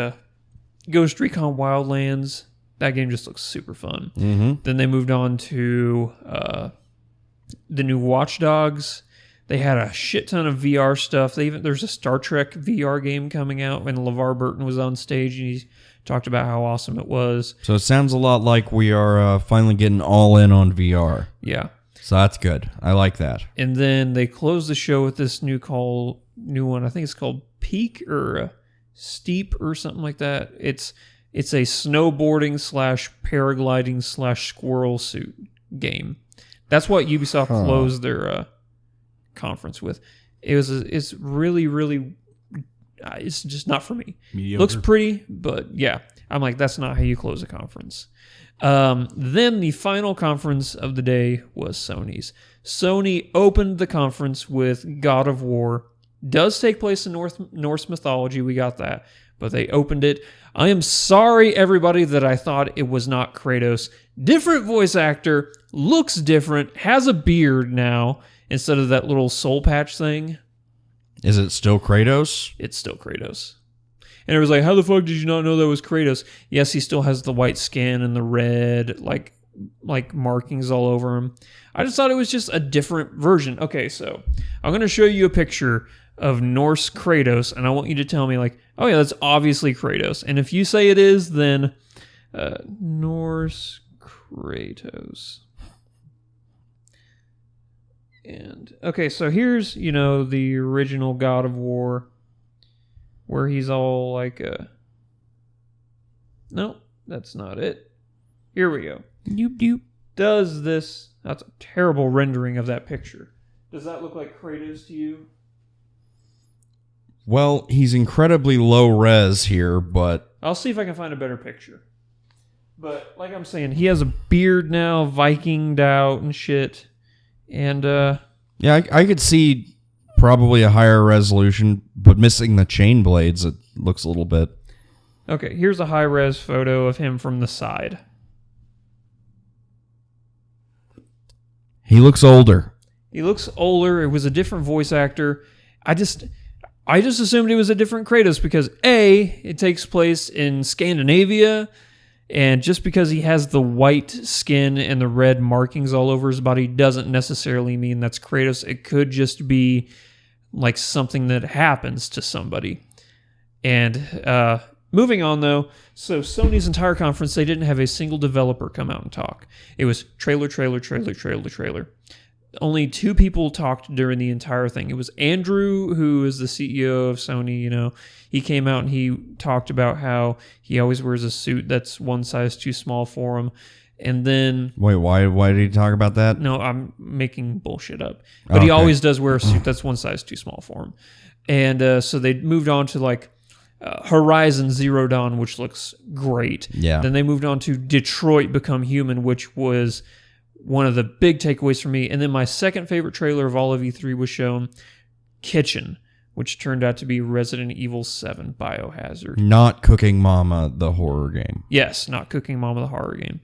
Ghost Recon Wildlands. That game just looks super fun.
Mm-hmm.
Then they moved on to the new Watch Dogs. They had a shit ton of VR stuff. There's a Star Trek VR game coming out when LeVar Burton was on stage and he talked about how awesome it was.
So it sounds a lot like we are finally getting all in on VR.
Yeah.
So that's good. I like that.
And then they closed the show with this new one. I think it's called Peak or Steep or something like that. It's a snowboarding / paragliding / squirrel suit game. That's what Ubisoft closed their conference with. It's really, really, it's just not for me.
Mediocre.
Looks pretty, but yeah, I'm like, that's not how you close a conference. Then the final conference of the day was Sony's. Sony opened the conference with God of War. Does take place in Norse mythology. We got that. But they opened it. I am sorry, everybody, that I thought it was not Kratos. Different voice actor, looks different, has a beard now instead of that little soul patch thing.
Is it still Kratos?
It's still Kratos. And it was like, how the fuck did you not know that was Kratos? Yes, he still has the white skin and the red, like markings all over him. I just thought it was just a different version. Okay, so I'm going to show you a picture of Norse Kratos, and I want you to tell me, like, oh yeah, that's obviously Kratos. And if you say it is, then Norse Kratos. And okay, so here's, the original God of War, where he's all like, no, that's not it. Here we go. Doop doop. Does this? That's a terrible rendering of that picture. Does that look like Kratos to you?
Well, he's incredibly low res here, but
I'll see if I can find a better picture. But like I'm saying, he has a beard now, Vikinged out and shit. And
yeah, I could see probably a higher resolution, but missing the chain blades, it looks a little bit.
Okay, here's a high-res photo of him from the side.
He looks older.
He looks older. It was a different voice actor. I just assumed it was a different Kratos because A, it takes place in Scandinavia, and just because he has the white skin and the red markings all over his body doesn't necessarily mean that's Kratos. It could just be like something that happens to somebody. And moving on though, so Sony's entire conference, they didn't have a single developer come out and talk. It was trailer. Only 2 people talked during the entire thing. It was Andrew, who is the CEO of Sony. He came out and he talked about how he always wears a suit that's one size too small for him. And then...
Wait, why did he talk about that?
No, I'm making bullshit up. But He always does wear a suit that's one size too small for him. And so they moved on to like Horizon Zero Dawn, which looks great.
Yeah.
Then they moved on to Detroit Become Human, which was one of the big takeaways for me. And then my second favorite trailer of all of E3 was shown, Kitchen, which turned out to be Resident Evil 7 Biohazard.
Not Cooking Mama, the horror game.
Yes, not Cooking Mama, the horror game,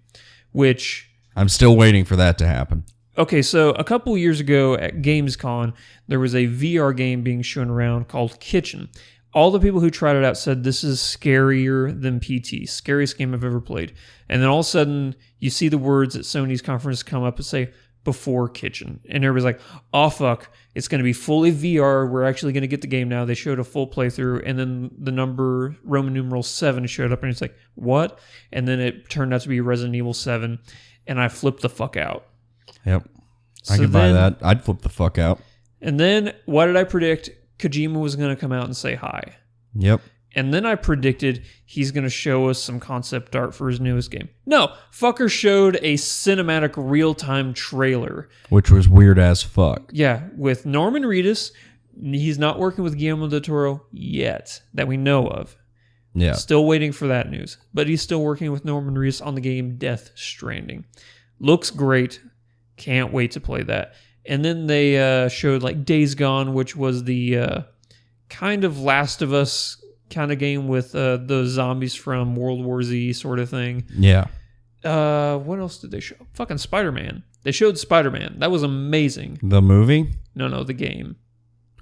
which...
I'm still waiting for that to happen.
Okay, so a couple years ago at Gamescom, there was a VR game being shown around called Kitchen. All the people who tried it out said this is scarier than PT, scariest game I've ever played. And then all of a sudden, you see the words at Sony's conference come up and say, before Kitchen. And everybody's like, oh fuck, it's going to be fully VR. We're actually going to get the game now. They showed a full playthrough, and then the number Roman numeral 7 showed up, and it's like, what? And then it turned out to be Resident Evil 7, and I flipped the fuck out.
Yep. I can buy that. I'd flip the fuck out.
And then, what did I predict? Kojima was going to come out and say hi.
Yep.
And then I predicted he's going to show us some concept art for his newest game. No, fucker showed a cinematic real-time trailer.
Which was weird as fuck.
Yeah, with Norman Reedus. He's not working with Guillermo del Toro yet, that we know of.
Yeah.
Still waiting for that news. But he's still working with Norman Reedus on the game Death Stranding. Looks great. Can't wait to play that. And then they showed like Days Gone, which was the kind of Last of Us kind of game with the zombies from World War Z sort of thing.
Yeah.
What else did they show? Fucking Spider-Man. They showed Spider-Man. That was amazing.
The movie?
No, the game.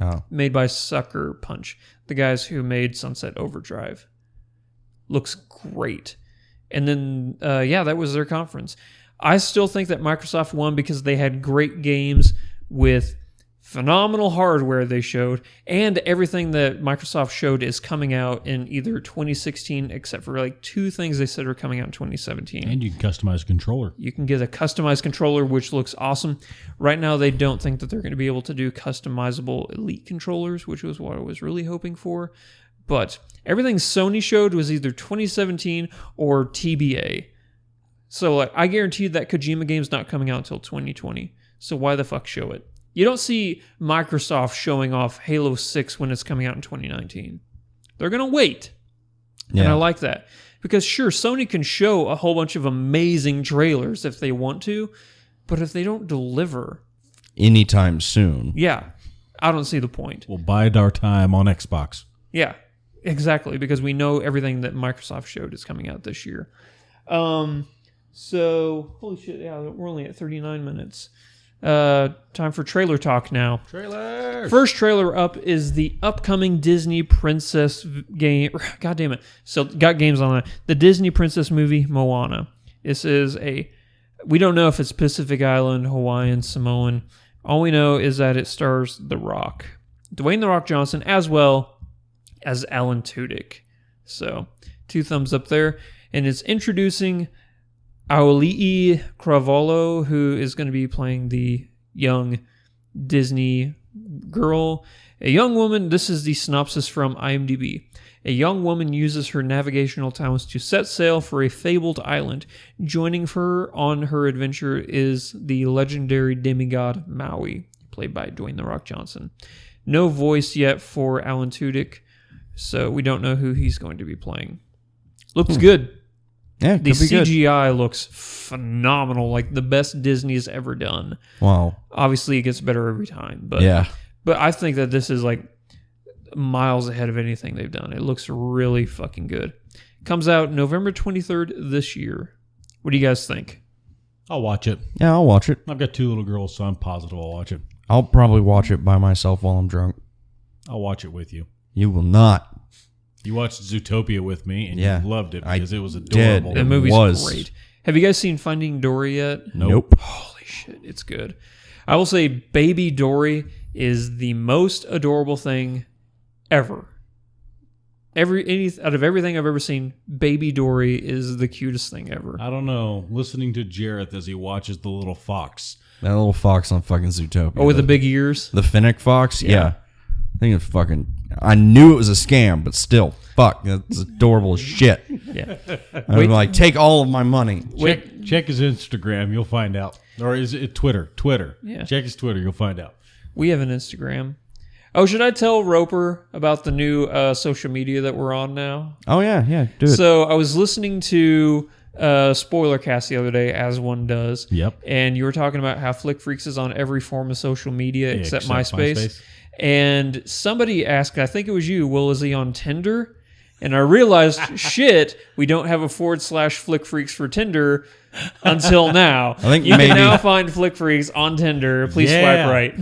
Oh.
Made by Sucker Punch, the guys who made Sunset Overdrive. Looks great. And then, that was their conference. I still think that Microsoft won because they had great games with phenomenal hardware they showed, and everything that Microsoft showed is coming out in either 2016, except for like 2 things they said are coming out in 2017.
And you can customize a controller.
You can get a customized controller, which looks awesome. Right now, they don't think that they're going to be able to do customizable Elite controllers, which was what I was really hoping for. But everything Sony showed was either 2017 or TBA. So like, I guarantee that Kojima game's not coming out until 2020. So why the fuck show it? You don't see Microsoft showing off Halo 6 when it's coming out in 2019. They're going to wait. Yeah. And I like that. Because sure, Sony can show a whole bunch of amazing trailers if they want to, but if they don't deliver
anytime soon.
Yeah. I don't see the point.
We'll bide our time on Xbox.
Yeah, exactly. Because we know everything that Microsoft showed is coming out this year. So, holy shit, yeah, we're only at 39 minutes. Time for trailer talk now.
Trailers.
First trailer up is the upcoming Disney princess game. God damn it. So got games on that. The Disney princess movie, Moana. This is we don't know if it's Pacific Island, Hawaiian, Samoan. All we know is that it stars The Rock. Dwayne The Rock Johnson, as well as Alan Tudyk. So 2 thumbs up there. And it's introducing Auli'i Cravalho, who is going to be playing the young Disney girl. A young woman, this is the synopsis from IMDb. A young woman uses her navigational talents to set sail for a fabled island. Joining her on her adventure is the legendary demigod Maui, played by Dwayne The Rock Johnson. No voice yet for Alan Tudyk, so we don't know who he's going to be playing. Looks good.
Yeah,
the CGI looks phenomenal, like the best Disney's ever done.
Wow.
Obviously, it gets better every time, but But I think that this is like miles ahead of anything they've done. It looks really fucking good. Comes out November 23rd this year. What do you guys think?
I'll watch it.
Yeah, I'll watch it.
I've got 2 little girls, so I'm positive I'll watch it.
I'll probably watch it by myself while I'm drunk.
I'll watch it with you.
You will not.
You watched Zootopia with me, and you loved it because it was
Did.
adorable.
The movie's great. Have you guys seen Finding Dory yet?
Nope.
Holy shit, it's good. I will say Baby Dory is the most adorable thing ever. Out of everything I've ever seen, Baby Dory is the cutest thing ever.
I don't know. Listening to Jareth as he watches the little fox.
That little fox on fucking Zootopia.
Oh, with the big ears?
The Finnick fox? Yeah. I think it's fucking... I knew it was a scam, but still. Fuck. That's adorable as shit.
Yeah.
I'm like, take all of my money.
Check his Instagram. You'll find out. Or is it Twitter? Twitter.
Yeah.
Check his Twitter. You'll find out.
We have an Instagram. Oh, should I tell Roper about the new social media that we're on now?
Oh, yeah. Do it.
So I was listening to Spoilercast the other day, as one does.
Yep.
And you were talking about how Flick Freaks is on every form of social media except MySpace. And somebody asked, I think it was you, Will, is he on Tinder? And I realized, shit, we don't have a /Flick Freaks for Tinder until now.
I think
you
maybe,
can now find Flick Freaks on Tinder. Please swipe right.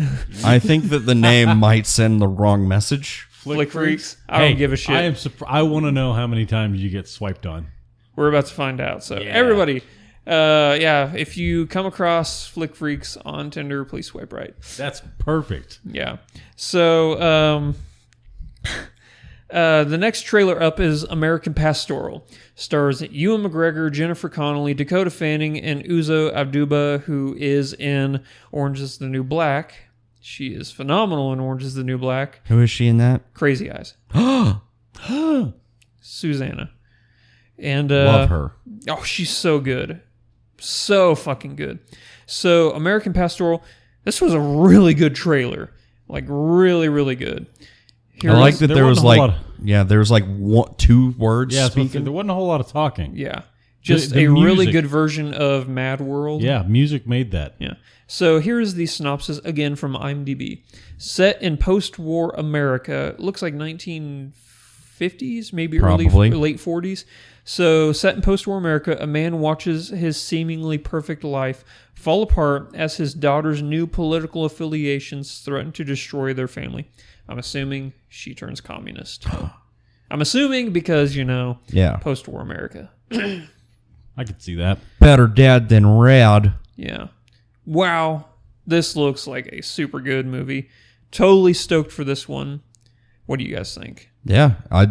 I think that the name might send the wrong message.
Flick Freaks? I don't give a shit.
I want to know how many times you get swiped on.
We're about to find out. So everybody, if you come across Flick Freaks on Tinder, please swipe right.
That's perfect.
Yeah. So the next trailer up is American Pastoral. Stars Ewan McGregor, Jennifer Connelly, Dakota Fanning, and Uzo Aduba, who is in Orange is the New Black. She is phenomenal in Orange is the New Black.
Who is she in that?
Crazy Eyes. Susanna. And
love her.
Oh, she's so good. So fucking good. So American Pastoral, this was a really good trailer. Like really, really good.
I like that there was like, there was like 2 words speaking.
There wasn't a whole lot of talking.
Yeah. Just a really good version of Mad World.
Yeah, music made that.
Yeah. So here's the synopsis again from IMDb. Set in post-war America, it looks like 1950s, maybe
Probably.
late 40s. So set in post-war America, a man watches his seemingly perfect life fall apart as his daughter's new political affiliations threaten to destroy their family. I'm assuming she turns communist. I'm assuming because, post-war America.
I could see that.
Better dead than red.
Yeah. Wow. This looks like a super good movie. Totally stoked for this one. What do you guys think?
Yeah. I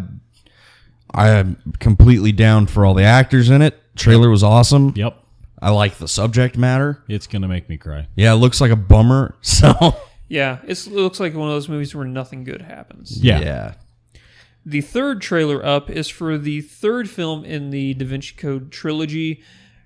am completely down for all the actors in it. Trailer was awesome.
Yep.
I like the subject matter.
It's going to make me cry.
Yeah, it looks like a bummer. So...
Yeah, it looks like one of those movies where nothing good happens.
Yeah.
The third trailer up is for the third film in the Da Vinci Code trilogy.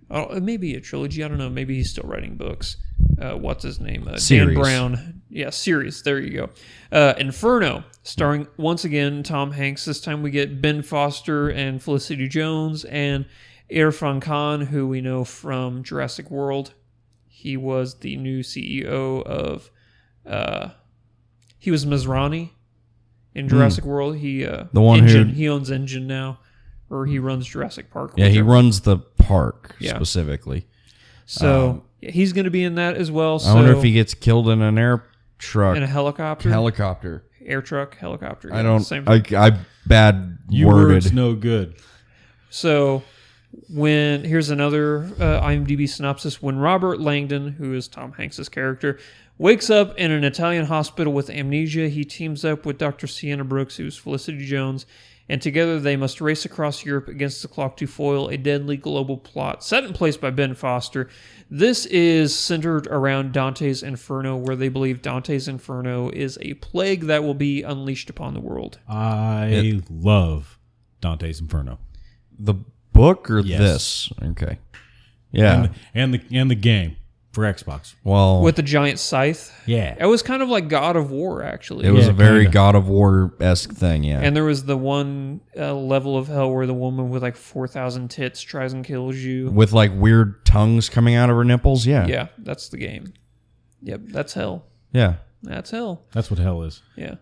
Oh, it may be a trilogy. I don't know. Maybe he's still writing books. What's his name? Dan Brown. Yeah, series. There you go. Inferno, starring, once again, Tom Hanks. This time we get Ben Foster and Felicity Jones and Irfan Khan, who we know from Jurassic World. He was the new CEO of... he was Masrani in Jurassic World. He he owns Engine now, or he runs Jurassic Park.
Yeah, he runs the park specifically.
So Yeah, he's going to be in that as well. So
I wonder if he gets killed in an air truck.
in a helicopter. Air truck, helicopter.
I don't.
Same thing.
I bad
You
worded.
words no good.
So here's another IMDb synopsis. When Robert Langdon, who is Tom Hanks' character, wakes up in an Italian hospital with amnesia, he teams up with Dr. Sienna Brooks, who's Felicity Jones, and together they must race across Europe against the clock to foil a deadly global plot set in place by Ben Foster. This is centered around Dante's Inferno, where they believe Dante's Inferno is a plague that will be unleashed upon the world.
I love Dante's Inferno.
The book or
Yes.
this? Okay. Yeah.
And the game for Xbox.
Well,
With the giant scythe.
Yeah.
It was kind of like God of War, actually.
it was
Yeah,
a very
kinda.
God of War-esque thing, yeah.
And there was the one level of hell where the woman with like 4,000 tits tries and kills you.
With like weird tongues coming out of her nipples, yeah.
Yeah, that's the game. Yep, that's hell.
Yeah.
That's hell.
That's what hell is.
Yeah.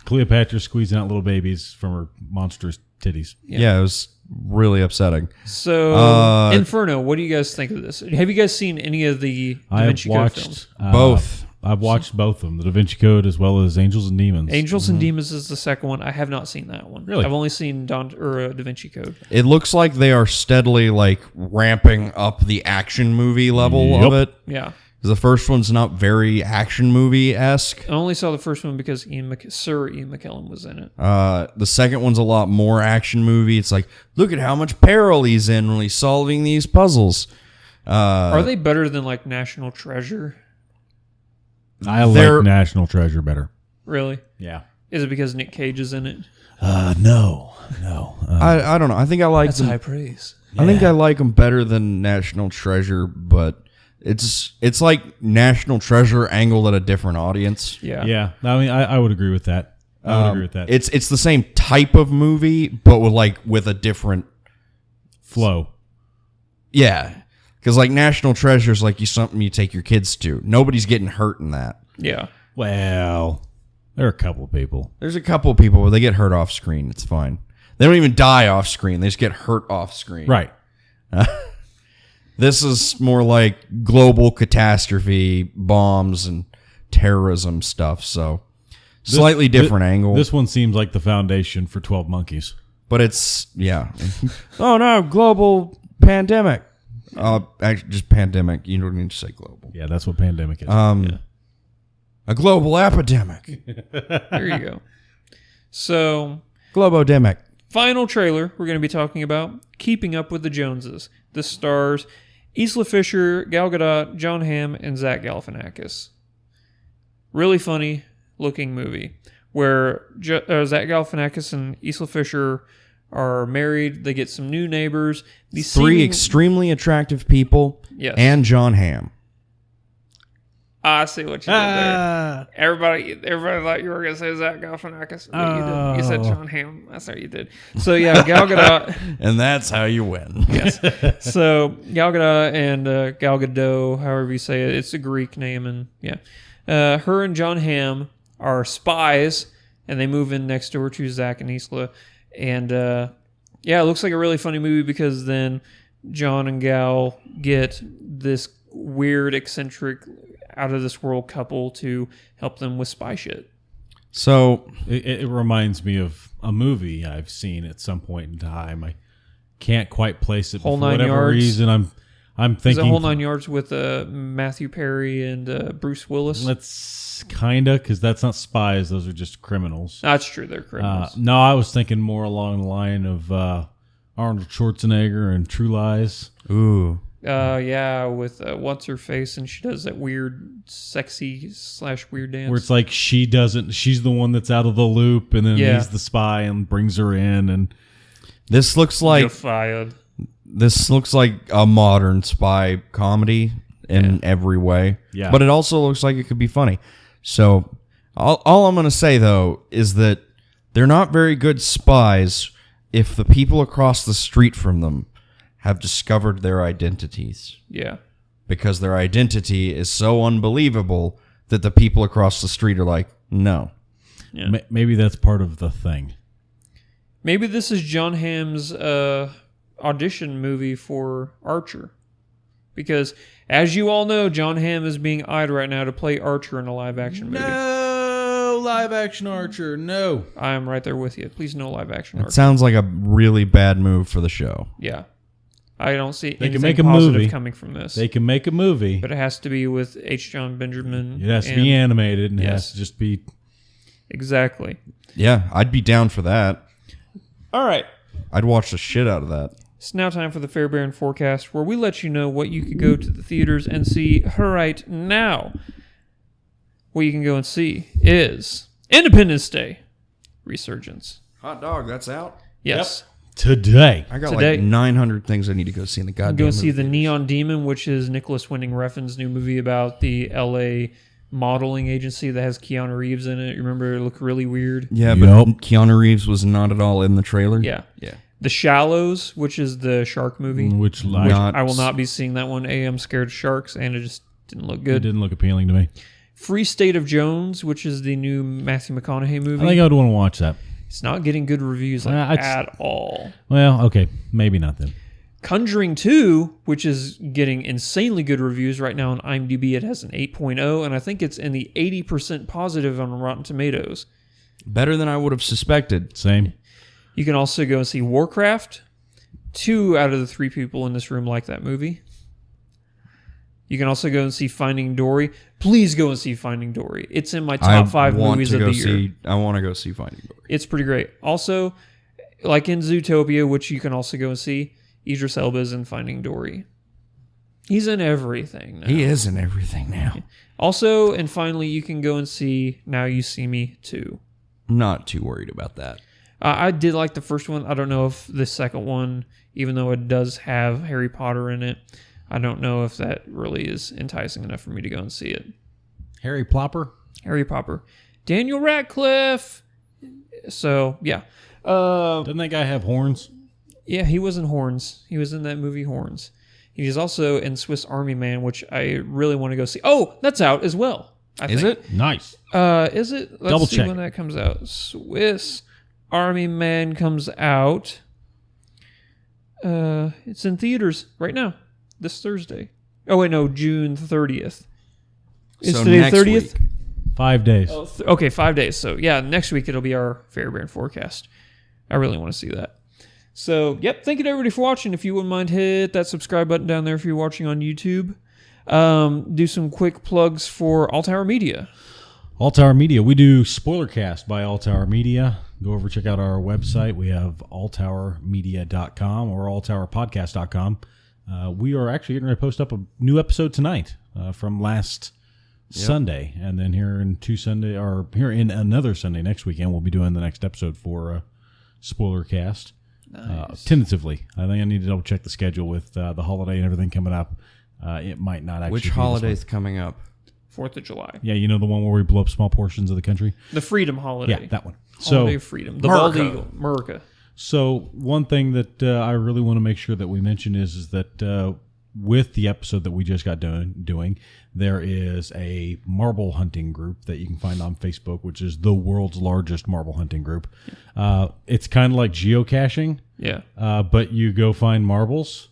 Cleopatra squeezing out little babies from her monstrous titties.
Yeah, it was really upsetting.
So, Inferno, what do you guys think of this? Have you guys seen any of the Da
I have
Vinci Code films?
watched
Both.
I've watched both of them, the Da Vinci Code as well as Angels and Demons.
Angels and Demons is the second one. I have not seen that one.
Really?
I've only seen Da Vinci Code.
It looks like they are steadily like ramping up the action movie level of
Yep.
it.
Yeah.
The first one's not very action movie-esque.
I only saw the first one because Sir Ian McKellen was in it.
The second one's a lot more action movie. It's like, look at how much peril he's in when he's solving these puzzles.
Are they better than like National Treasure?
I
They're-
like National Treasure better.
Really?
Yeah.
Is it because Nick Cage is in it?
No.
I don't know. I think I like them.
praise.
I think I like them better than National Treasure, but it's like National Treasure angled at a different audience.
Yeah.
Yeah. I mean, I would agree with that. I would agree with that.
It's the same type of movie, but with a different
Flow.
yeah. Because like National Treasure is like something you take your kids to. Nobody's getting hurt in that.
Yeah.
Well, there are a couple of people.
There's a couple of people where they get hurt off screen. It's fine. They don't even die off screen. They just get hurt off screen.
Right.
This is more like global catastrophe, bombs, and terrorism stuff. So slightly different angle.
This one seems like the foundation for 12 Monkeys.
But it's, yeah. Oh, no, global pandemic. Actually, just pandemic. You don't need to say global.
Yeah, that's what pandemic is.
A global epidemic.
There you go. So,
Globodemic.
final trailer we're going to be talking about, Keeping Up with the Joneses. This stars Isla Fisher, Gal Gadot, John Hamm, and Zach Galifianakis. Really funny looking movie where Zach Galifianakis and Isla Fisher are married. They get some new neighbors. These
Three extremely attractive people.
Yes.
And John Hamm.
I see what you did there. Everybody thought you were going to say Zach Galifianakis. But you didn't. You said John Hamm. That's what you did. So, yeah, Gal Gadot.
And that's how you win.
Yes. So, Gal Gadot and Gal Gadot, however you say it, it's a Greek name. And, yeah. Her and John Hamm are spies, and they move in next door to Zach and Isla. And, yeah, it looks like a really funny movie because then John and Gal get this weird, eccentric, out-of-this-world couple to help them with spy shit.
So
It reminds me of a movie I've seen at some point in time. I can't quite place it, but
Whole
for
Nine
whatever
Yards?
reason, I'm
Is
thinking
it Whole Nine Yards with Matthew Perry and Bruce Willis?
Let's kinda, because that's not spies; those are just criminals.
That's true. They're criminals.
No, I was thinking more along the line of Arnold Schwarzenegger and True Lies.
ooh.
Yeah, with what's her face, and she does that weird, sexy / weird dance.
Where it's like she's the one that's out of the loop, and then
Yeah.
he's the spy and brings her in, and
This looks
You're
like
fired.
a modern spy comedy in every way.
Yeah.
But it also looks like it could be funny. So all I'm going to say, though, is that they're not very good spies if the people across the street from them have discovered their identities.
Yeah.
Because their identity is so unbelievable that the people across the street are like, no.
Yeah.
maybe that's part of the thing.
Maybe this is John Hamm's audition movie for Archer. Because, as you all know, John Hamm is being eyed right now to play Archer in a live-action movie.
No live-action Archer. No.
I am right there with you. Please, no live-action Archer.
It sounds like a really bad move for the show.
Yeah. I don't see
They
anything
can make a
positive
movie.
coming from this.
They can make a movie.
But it has to be with H. John Benjamin.
It has to be animated and it
Yes.
has to just be...
Exactly.
Yeah, I'd be down for that.
All right.
I'd watch the shit out of that.
It's now time for the Fairbairn Forecast, where we let you know what you could go to the theaters and see right now. What you can go and see is Independence Day Resurgence.
Hot dog, that's out?
Yes.
Today.
I got
Today.
like 900 things I need to go see in the goddamn
Go see
movie
The
theaters.
Neon Demon, which is Nicholas Winding Refn's new movie about the L.A. modeling agency that has Keanu Reeves in it. You remember it looked really weird?
Yeah, but
Yup.
Keanu Reeves was not at all in the trailer.
Yeah.
Yeah.
The Shallows, which is the shark movie.
Which
Not-
I will not be seeing that one. I'm scared of sharks, and it just didn't look
it
good.
didn't look appealing to me.
Free State of Jones, which is the new Matthew McConaughey movie.
I think I would want to watch that.
It's not getting good reviews at all.
Well, okay. Maybe not then.
Conjuring 2, which is getting insanely good reviews right now on IMDb. It has an 8.0, and I think it's in the 80% positive on Rotten Tomatoes.
Better than I would have suspected.
Same.
You can also go and see Warcraft. 2 out of the 3 people in this room like that movie. You can also go and see Finding Dory. Please go and see Finding Dory. It's in my top 5 movies of the year.
I want to go see Finding Dory.
It's pretty great. Also, like in Zootopia, which you can also go and see, Idris Elba is in Finding Dory. He's in everything now.
He is in everything now.
Also, and finally, you can go and see Now You See Me 2.
I'm not too worried about that.
I did like the first one. I don't know if the second one, even though it does have Harry Potter in it, I don't know if that really is enticing enough for me to go and see it.
Harry Plopper?
Harry Potter. Daniel Radcliffe. So, yeah.
Doesn't that guy have horns?
Yeah, he was in Horns. He was in that movie Horns. He's also in Swiss Army Man, which I really want to go see. Oh, that's out as well.
Is it?
Nice.
Is it? Let's
Double
see
check.
when that comes out. Swiss Army Man comes out. It's in theaters right now. This Thursday. Oh, wait, no, June 30th. Is
So
today
next
30th?
week.
5 days.
Oh, okay, 5 days. So, yeah, next week it'll be our Fairbairn Forecast. I really want to see that. So, yep, thank you to everybody for watching. If you wouldn't mind, hit that subscribe button down there if you're watching on YouTube. Do some quick plugs for Alltower Media.
Alltower Media. We do Spoilercast by Alltower Media. Go over, check out our website. We have alltowermedia.com or alltowerpodcast.com. We are actually getting ready to post up a new episode tonight from last Sunday. And then here in another Sunday next weekend, we'll be doing the next episode for Spoilercast.
Nice.
Tentatively. I think I need to double check the schedule with the holiday and everything coming up. It might not actually
Which
be this
holiday's coming up?
4th of July.
Yeah, you know the one where we blow up small portions of the country?
The Freedom Holiday.
Yeah, that one.
Holiday of Freedom. The Bald Eagle. America.
So one thing that I really want to make sure that we mention is that with the episode that we just got doing, there is a marble hunting group that you can find on Facebook, which is the world's largest marble hunting group. It's kind of like geocaching,
Yeah.
but you go find marbles.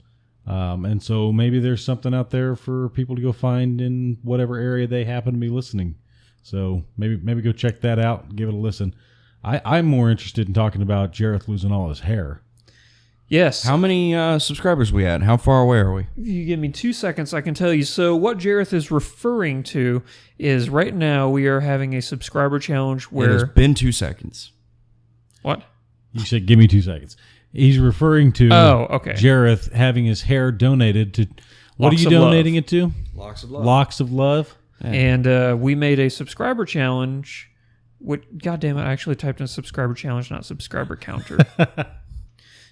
And so maybe there's something out there for people to go find in whatever area they happen to be listening. So maybe go check that out, give it a listen. I'm more interested in talking about Jareth losing all his hair.
Yes.
How many subscribers we at? How far away are we?
If you give me 2 seconds, I can tell you. So what Jareth is referring to is right now we are having a subscriber challenge
It has
where...
been 2 seconds.
What?
You said, give me 2 seconds. He's referring to
okay.
Jareth having his hair donated to... What
Locks
are
of
you
Love.
donating it to?
Locks of love.
Locks of Love.
And we made a subscriber challenge. God damn it, I actually typed in subscriber challenge, not subscriber counter.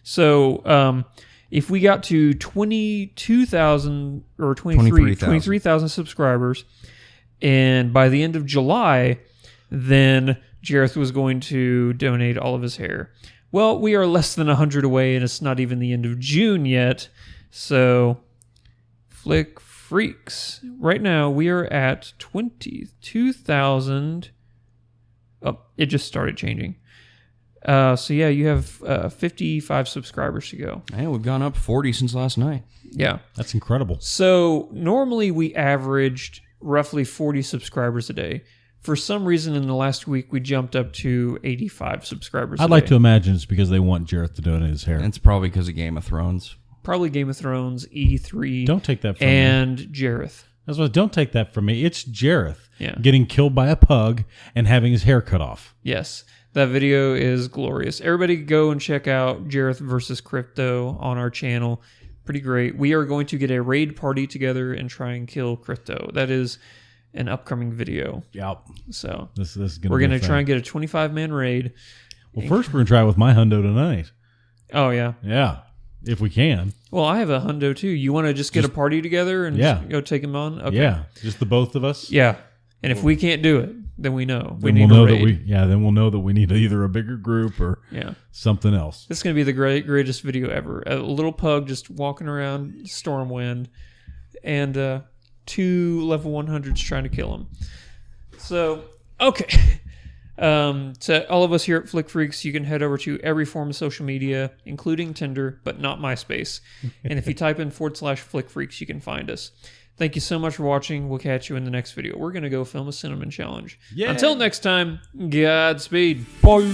So if we got to 22,000 or 23,000 subscribers, and by the end of July, then Jareth was going to donate all of his hair. Well, we are less than 100 away, and it's not even the end of June yet. So, Flick Freaks. Right now, we are at 22,000. Oh, it just started changing. So yeah, you have 55 subscribers to go.
Hey, we've gone up 40 since last night.
Yeah.
That's incredible.
So normally we averaged roughly 40 subscribers a day. For some reason in the last week, we jumped up to 85 subscribers
I'd like to imagine it's because they want Jareth to donate his hair.
And it's probably because of Game of Thrones.
Probably Game of Thrones, E3.
Don't take that from me.
And Jareth.
That's what. Don't take that from me. It's Jareth
getting
killed by a pug and having his hair cut off.
Yes. That video is glorious. Everybody go and check out Jareth versus Crypto on our channel. Pretty great. We are going to get a raid party together and try and kill Crypto. That is an upcoming video.
Yep.
So
this is gonna
we're
be
going to try and get a 25-man raid.
Well, first we're going to try with my hundo tonight.
Oh, yeah.
Yeah. If we can.
Well, I have a hundo too. You want to just get a party together and just go take them on? Okay.
Yeah. Just the both of us?
Yeah. And if we can't do it, then we know.
Then we'll know that we need either a bigger group or something else.
This is going to be the greatest video ever. A little pug just walking around Stormwind and 2 level 100s trying to kill him. So, okay. To all of us here at Flick Freaks, you can head over to every form of social media, including Tinder, but not MySpace. And if you type in /Flick Freaks, you can find us. Thank you so much for watching. We'll catch you in the next video. We're going to go film a cinnamon challenge. Yeah. Until next time, Godspeed.
Bye.